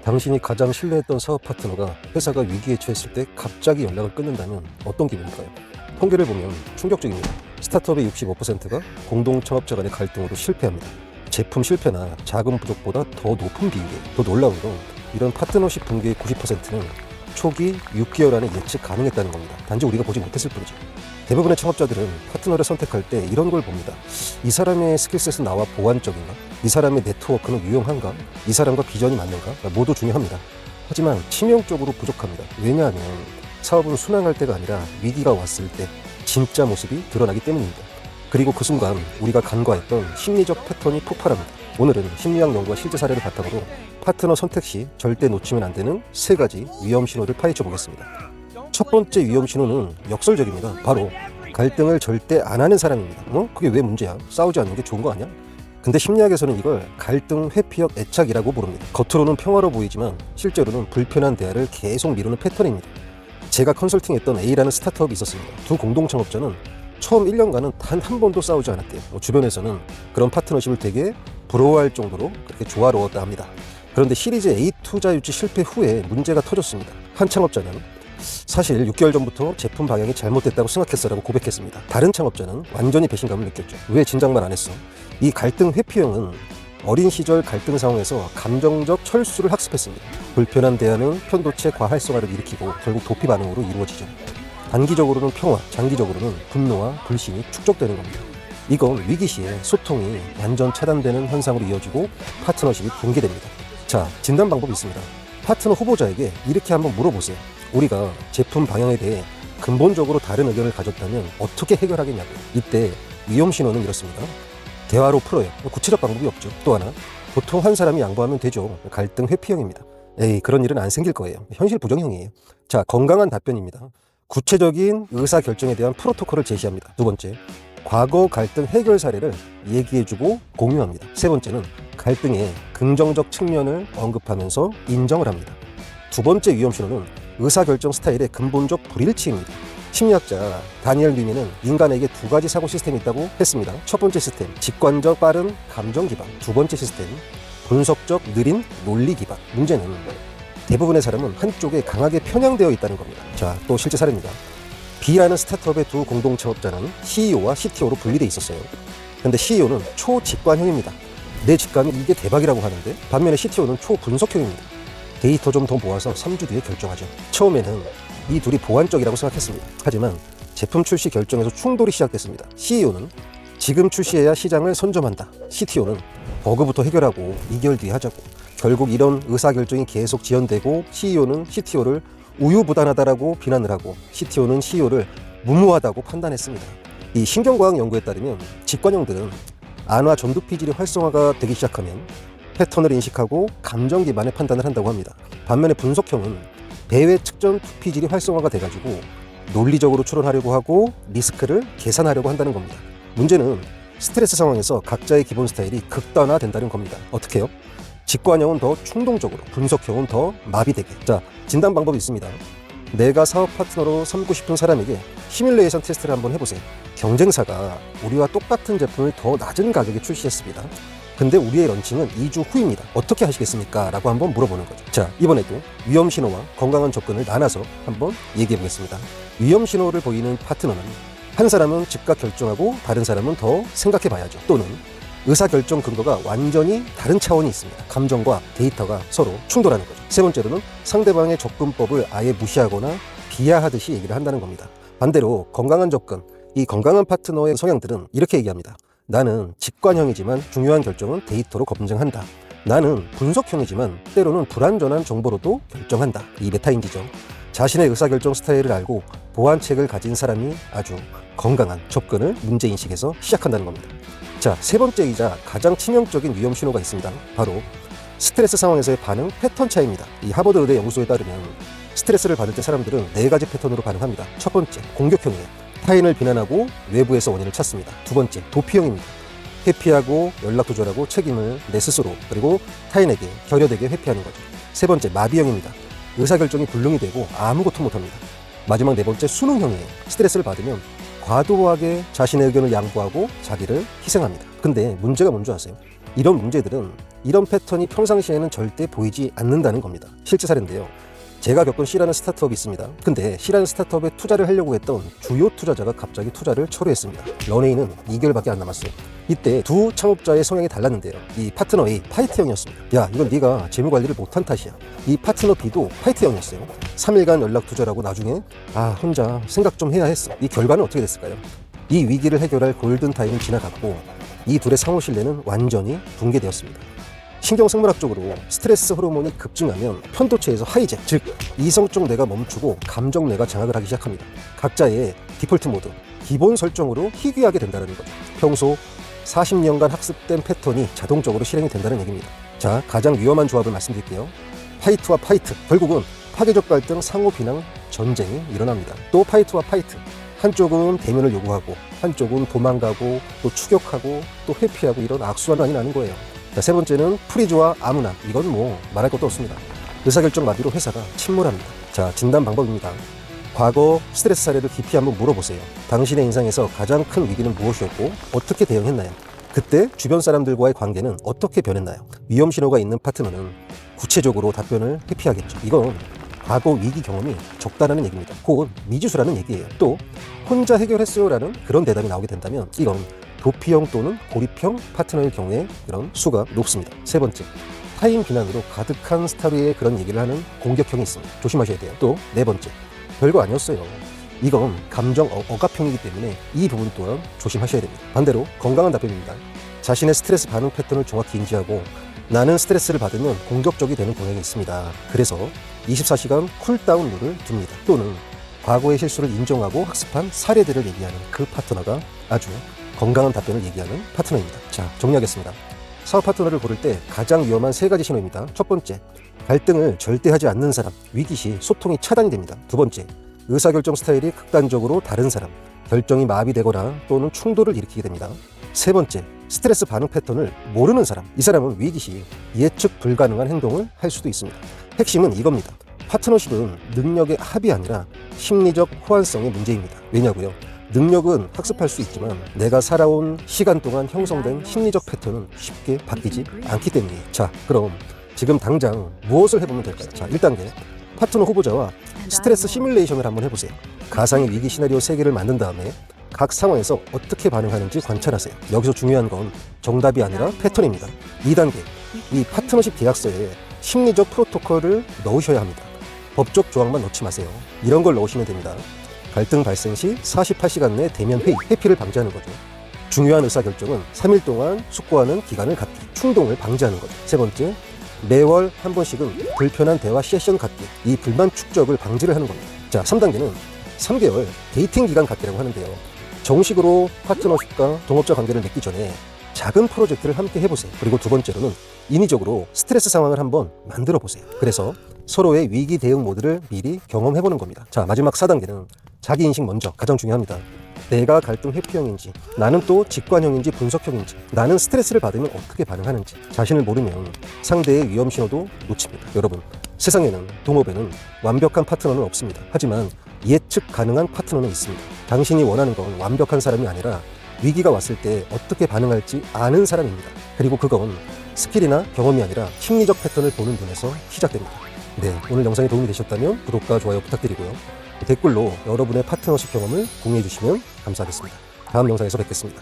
당신이 가장 신뢰했던 사업 파트너가 회사가 위기에 처했을 때 갑자기 연락을 끊는다면 어떤 기분일까요? 통계를 보면 충격적입니다. 스타트업의 65%가 공동 창업자 간의 갈등으로 실패합니다. 제품 실패나 자금 부족보다 더 높은 비율이에요. 더 놀라운 건 이런 파트너십 붕괴의 90%는 초기 6개월 안에 예측 가능했다는 겁니다. 단지 우리가 보지 못했을 뿐이죠. 대부분의 창업자들은 파트너를 선택할 때 이런 걸 봅니다. 이 사람의 스킬셋은 나와 보완적인가? 이 사람의 네트워크는 유용한가? 이 사람과 비전이 맞는가? 모두 중요합니다. 하지만 치명적으로 부족합니다. 왜냐하면 사업은 순항할 때가 아니라 위기가 왔을 때 진짜 모습이 드러나기 때문입니다. 그리고 그 순간 우리가 간과했던 심리적 패턴이 폭발합니다. 오늘은 심리학 연구와 실제 사례를 바탕으로 파트너 선택 시 절대 놓치면 안 되는 3가지 위험 신호를 파헤쳐 보겠습니다. 첫 번째 위험 신호는 역설적입니다. 바로 갈등을 절대 안 하는 사람입니다. 그게 왜 문제야? 싸우지 않는 게 좋은 거 아니야? 근데 심리학에서는 이걸 갈등 회피형 애착이라고 부릅니다. 겉으로는 평화로 보이지만 실제로는 불편한 대화를 계속 미루는 패턴입니다. 제가 컨설팅했던 A라는 스타트업이 있었습니다. 두 공동 창업자는 처음 1년간은 단 한 번도 싸우지 않았대요. 주변에서는 그런 파트너십을 되게 부러워할 정도로 그렇게 조화로웠다 합니다. 그런데 시리즈 A 투자 유치 실패 후에 문제가 터졌습니다. 한 창업자는 사실 6개월 전부터 제품 방향이 잘못됐다고 생각했어라고 고백했습니다. 다른 창업자는 완전히 배신감을 느꼈죠. 왜 진작말 안 했어? 이 갈등 회피형은 어린 시절 갈등 상황에서 감정적 철수를 학습했습니다. 불편한 대화는 편도체 과활성화를 일으키고 결국 도피 반응으로 이루어지죠. 단기적으로는 평화, 장기적으로는 분노와 불신이 축적되는 겁니다. 이건 위기 시에 소통이 완전 차단되는 현상으로 이어지고 파트너십이 붕괴됩니다. 자, 진단 방법이 있습니다. 파트너 후보자에게 이렇게 한번 물어보세요. 우리가 제품 방향에 대해 근본적으로 다른 의견을 가졌다면 어떻게 해결하겠냐고요. 이때 위험 신호는 이렇습니다. 대화로 풀어요. 구체적 방법이 없죠. 또 하나, 보통 한 사람이 양보하면 되죠. 갈등 회피형입니다. 에이, 그런 일은 안 생길 거예요. 현실 부정형이에요. 자, 건강한 답변입니다. 구체적인 의사결정에 대한 프로토콜을 제시합니다. 두 번째, 과거 갈등 해결 사례를 얘기해주고 공유합니다. 세 번째는 갈등의 긍정적 측면을 언급하면서 인정을 합니다. 두 번째 위험 신호는 의사결정 스타일의 근본적 불일치입니다. 심리학자 다니엘 류니는 인간에게 2가지 사고 시스템이 있다고 했습니다. 첫 번째 시스템, 직관적 빠른 감정 기반. 두 번째 시스템, 분석적 느린 논리 기반. 문제는 대부분의 사람은 한쪽에 강하게 편향되어 있다는 겁니다. 자, 또 실제 사례입니다. B라는 스타트업의 두 공동 창업자는 CEO와 CTO로 분리되어 있었어요. 근데 CEO는 초직관형입니다. 내 직감이 이게 대박이라고 하는데, 반면에 CTO는 초분석형입니다. 데이터 좀 더 모아서 3주 뒤에 결정하죠. 처음에는 이 둘이 보완적이라고 생각했습니다. 하지만 제품 출시 결정에서 충돌이 시작됐습니다. CEO는 지금 출시해야 시장을 선점한다. CTO는 버그부터 해결하고 2개월 뒤에 하자고. 결국 이런 의사결정이 계속 지연되고 CEO는 CTO를 우유부단하다라고 비난을 하고 CTO는 CEO를 무모하다고 판단했습니다. 이 신경과학 연구에 따르면 직관형들은 안화 전두피질이 활성화가 되기 시작하면 패턴을 인식하고 감정 기반의 판단을 한다고 합니다. 반면에 분석형은 배외 측정 두피질이 활성화가 돼가지고 논리적으로 추론하려고 하고 리스크를 계산하려고 한다는 겁니다. 문제는 스트레스 상황에서 각자의 기본 스타일이 극단화된다는 겁니다. 어떻게 해요? 직관형은 더 충동적으로, 분석형은 더 마비되게. 자, 진단 방법이 있습니다. 내가 사업 파트너로 삼고 싶은 사람에게 시뮬레이션 테스트를 한번 해보세요. 경쟁사가 우리와 똑같은 제품을 더 낮은 가격에 출시했습니다. 근데 우리의 런칭은 2주 후입니다. 어떻게 하시겠습니까? 라고 한번 물어보는 거죠. 자, 이번에도 위험 신호와 건강한 접근을 나눠서 한번 얘기해 보겠습니다. 위험 신호를 보이는 파트너는 한 사람은 즉각 결정하고 다른 사람은 더 생각해 봐야죠. 또는 의사결정 근거가 완전히 다른 차원이 있습니다. 감정과 데이터가 서로 충돌하는 거죠. 세 번째로는 상대방의 접근법을 아예 무시하거나 비하하듯이 얘기를 한다는 겁니다. 반대로 건강한 접근, 이 건강한 파트너의 성향들은 이렇게 얘기합니다. 나는 직관형이지만 중요한 결정은 데이터로 검증한다. 나는 분석형이지만 때로는 불완전한 정보로도 결정한다. 이 메타인지죠. 자신의 의사결정 스타일을 알고 보완책을 가진 사람이 아주 건강한 접근을 문제인식에서 시작한다는 겁니다. 자, 세 번째이자 가장 치명적인 위험 신호가 있습니다. 바로 스트레스 상황에서의 반응 패턴 차이입니다. 이 하버드 의대 연구소에 따르면 스트레스를 받을 때 사람들은 4가지 패턴으로 반응합니다. 첫 번째, 공격형이에요. 타인을 비난하고 외부에서 원인을 찾습니다. 두 번째, 도피형입니다. 회피하고 연락 조절하고 책임을 내 스스로 그리고 타인에게 결여되게 회피하는 거죠. 세 번째, 마비형입니다. 의사결정이 불능이 되고 아무것도 못합니다. 마지막 네 번째, 수능형이에요. 스트레스를 받으면 과도하게 자신의 의견을 양보하고 자기를 희생합니다. 근데 문제가 뭔지 아세요? 이런 문제들은 이런 패턴이 평상시에는 절대 보이지 않는다는 겁니다. 실제 사례인데요. 제가 겪은 C라는 스타트업이 있습니다. 근데 C라는 스타트업에 투자를 하려고 했던 주요 투자자가 갑자기 투자를 철회했습니다. 런웨이는 2개월밖에 안 남았어요. 이때 두 창업자의 성향이 달랐는데요. 이 파트너 A 파이트형이었습니다. 야, 이건 네가 재무관리를 못한 탓이야. 이 파트너 B도 파이트형이었어요. 3일간 연락 두절하고 나중에 혼자 생각 좀 해야 했어. 이 결과는 어떻게 됐을까요? 이 위기를 해결할 골든타임은 지나갔고 이 둘의 상호 신뢰는 완전히 붕괴되었습니다. 신경생물학적으로 스트레스 호르몬이 급증하면 편도체에서 하이제, 즉 이성적 뇌가 멈추고 감정 뇌가 장악을 하기 시작합니다. 각자의 디폴트 모드, 기본 설정으로 희귀하게 된다는 거죠. 평소 40년간 학습된 패턴이 자동적으로 실행이 된다는 얘기입니다. 자, 가장 위험한 조합을 말씀드릴게요. 파이트와 파이트, 결국은 파괴적 갈등, 상호 비난, 전쟁이 일어납니다. 또 파이트와 파이트, 한쪽은 대면을 요구하고 한쪽은 도망가고 또 추격하고 또 회피하고 이런 악순환이 나는 거예요. 자, 세 번째는 프리즈와 아무나. 이건 뭐 말할 것도 없습니다. 의사결정 마비로 회사가 침몰합니다. 자, 진단 방법입니다. 과거 스트레스 사례를 깊이 한번 물어보세요. 당신의 인생에서 가장 큰 위기는 무엇이었고 어떻게 대응했나요? 그때 주변 사람들과의 관계는 어떻게 변했나요? 위험 신호가 있는 파트너는 구체적으로 답변을 회피하겠죠. 이건 과거 위기 경험이 적다라는 얘기입니다. 곧 미지수라는 얘기예요. 또 혼자 해결했어요라는 그런 대답이 나오게 된다면 이건 도피형 또는 고립형 파트너일 경우에 이런 수가 높습니다. 세 번째, 타인 비난으로 가득한 스타일의 그런 얘기를 하는 공격형이 있습니다. 조심하셔야 돼요. 또 네 번째, 별거 아니었어요. 이건 감정 억압형이기 때문에 이 부분 또한 조심하셔야 됩니다. 반대로 건강한 답변입니다. 자신의 스트레스 반응 패턴을 정확히 인지하고 나는 스트레스를 받으면 공격적이 되는 경향이 있습니다. 그래서 24시간 쿨다운 룰을 둡니다. 또는 과거의 실수를 인정하고 학습한 사례들을 얘기하는 그 파트너가 아주 건강한 답변을 얘기하는 파트너입니다. 자, 정리하겠습니다. 사업 파트너를 고를 때 가장 위험한 세 가지 신호입니다. 첫 번째, 갈등을 절대 하지 않는 사람, 위기 시 소통이 차단이 됩니다. 두 번째, 의사결정 스타일이 극단적으로 다른 사람, 결정이 마비되거나 또는 충돌을 일으키게 됩니다. 세 번째, 스트레스 반응 패턴을 모르는 사람, 이 사람은 위기 시 예측 불가능한 행동을 할 수도 있습니다. 핵심은 이겁니다. 파트너십은 능력의 합이 아니라 심리적 호환성의 문제입니다. 왜냐고요? 능력은 학습할 수 있지만 내가 살아온 시간 동안 형성된 심리적 패턴은 쉽게 바뀌지 않기 때문이에요. 자, 그럼 지금 당장 무엇을 해보면 될까요? 자, 1단계, 파트너 후보자와 스트레스 시뮬레이션을 한번 해보세요. 가상의 위기 시나리오 3개를 만든 다음에 각 상황에서 어떻게 반응하는지 관찰하세요. 여기서 중요한 건 정답이 아니라 패턴입니다. 2단계, 이 파트너십 계약서에 심리적 프로토콜을 넣으셔야 합니다. 법적 조항만 넣지 마세요. 이런 걸 넣으시면 됩니다. 갈등 발생 시 48시간 내 대면 회의, 회피를 방지하는 거죠. 중요한 의사결정은 3일 동안 숙고하는 기간을 갖기, 충동을 방지하는 거죠. 세 번째, 매월 한 번씩은 불편한 대화 세션 갖기, 이 불만 축적을 방지를 하는 겁니다. 자, 3단계는 3개월 데이팅 기간 갖기라고 하는데요. 정식으로 파트너십과 동업자 관계를 맺기 전에 작은 프로젝트를 함께 해보세요. 그리고 두 번째로는 인위적으로 스트레스 상황을 한번 만들어 보세요. 그래서 서로의 위기 대응 모드를 미리 경험해보는 겁니다. 자, 마지막 4단계는 자기인식 먼저, 가장 중요합니다. 내가 갈등 회피형인지, 나는 또 직관형인지 분석형인지, 나는 스트레스를 받으면 어떻게 반응하는지 자신을 모르면 상대의 위험 신호도 놓칩니다. 여러분, 세상에는 동업에는 완벽한 파트너는 없습니다. 하지만 예측 가능한 파트너는 있습니다. 당신이 원하는 건 완벽한 사람이 아니라 위기가 왔을 때 어떻게 반응할지 아는 사람입니다. 그리고 그건 스킬이나 경험이 아니라 심리적 패턴을 보는 눈에서 시작됩니다. 네, 오늘 영상이 도움이 되셨다면 구독과 좋아요 부탁드리고요. 댓글로 여러분의 파트너십 경험을 공유해 주시면 감사하겠습니다. 다음 영상에서 뵙겠습니다.